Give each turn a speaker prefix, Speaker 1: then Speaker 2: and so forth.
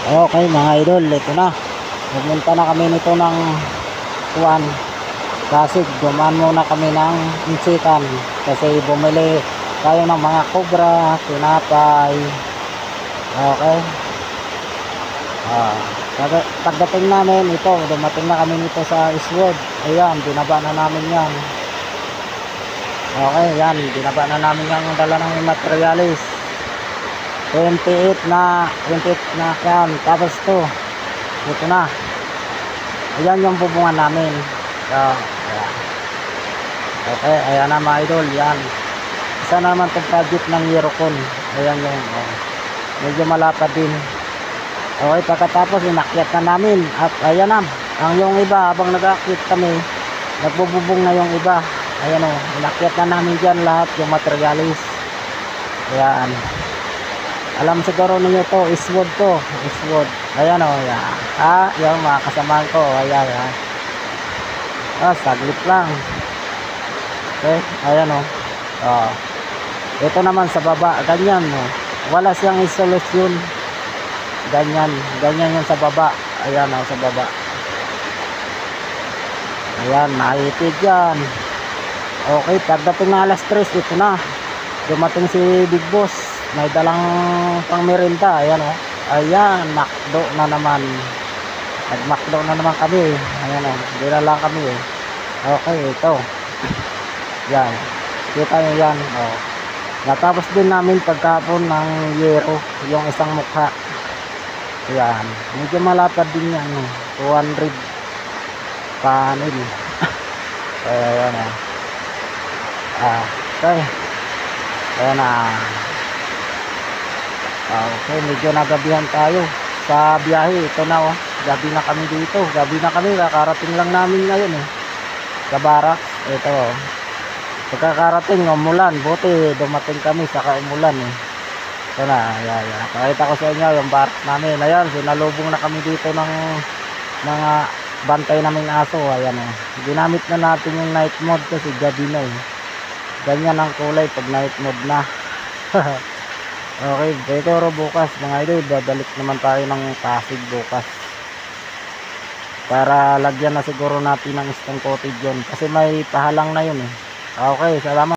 Speaker 1: Okay mga idol, ito na. Pumunta na kami nito ng Juan. Kasi dumaan muna kami ng insikan. Kasi bumili tayo ng mga kubra, tinapay. Okay. Pagdating namin ito, dumating na kami nito sa Eastwood. Ayan, binaba na namin yan. Okay, yan, binaba na namin yung dala ng materialis. 28 na yan. Tapos to, ito na. Ayan yung bubungan namin. So, ayan. Okay, ayan na mga idol. Yan, isa naman itong project ng Yerocon. Ayan yung medyo malapad din. Okay, pagkatapos inakyat na namin. At ayan na, ang yung iba habang nag-akyat kami, nagbububong na yung iba. Ayan o, inakyat na namin dyan lahat yung materialis. Ayan, alam siguro ninyo to, Eastwood to, Eastwood. Ayan o, yan. Yung mga kasamahan ko. Ayan, yan. Saglit lang. Okay, ayan o. Ito naman sa baba, ganyan o. Wala siyang isolasyon. Ganyan yung sa baba. Ayan o, sa baba. Ayan, naipid yan. Okay, pagdating na alas 3, ito na. Dumating si Big Boss. May dalang pang merinda. Ayan o. Ayan, McDo na naman. Nag-McDo na naman kami. Ayan o, hindi na lang kami eh. Okay, ito. Yan, kita nyo yan o. Natapos din namin pagkapon ng yero, yung isang mukha. Ayan, medyo malapad din yan o. 200 panel. Ayan o. Okay. Ayan na. Okay, medyo nagabihan tayo sa biyahe. Ito na oh, gabi na kami dito. Gabi na kami, kakarating lang namin ngayon eh, sa barak. Ito oh, pagkakarating umulan. Buti dumating kami saka umulan eh. Ito na, ayan. Pakita ko sa inyo yung barak namin. Ayan, sinalubong na kami dito ng mga bantay naming aso. Ayan oh, ginamit na natin yung night mode kasi gabi na eh. Ganyan ang kulay pag night mode na. Okay, pero bukas mga idol, babalik naman tayo ng Pasig bukas. Para lagyan na siguro natin ng stone cottage yun. Kasi may pahalang na yun eh. Okay, salamat.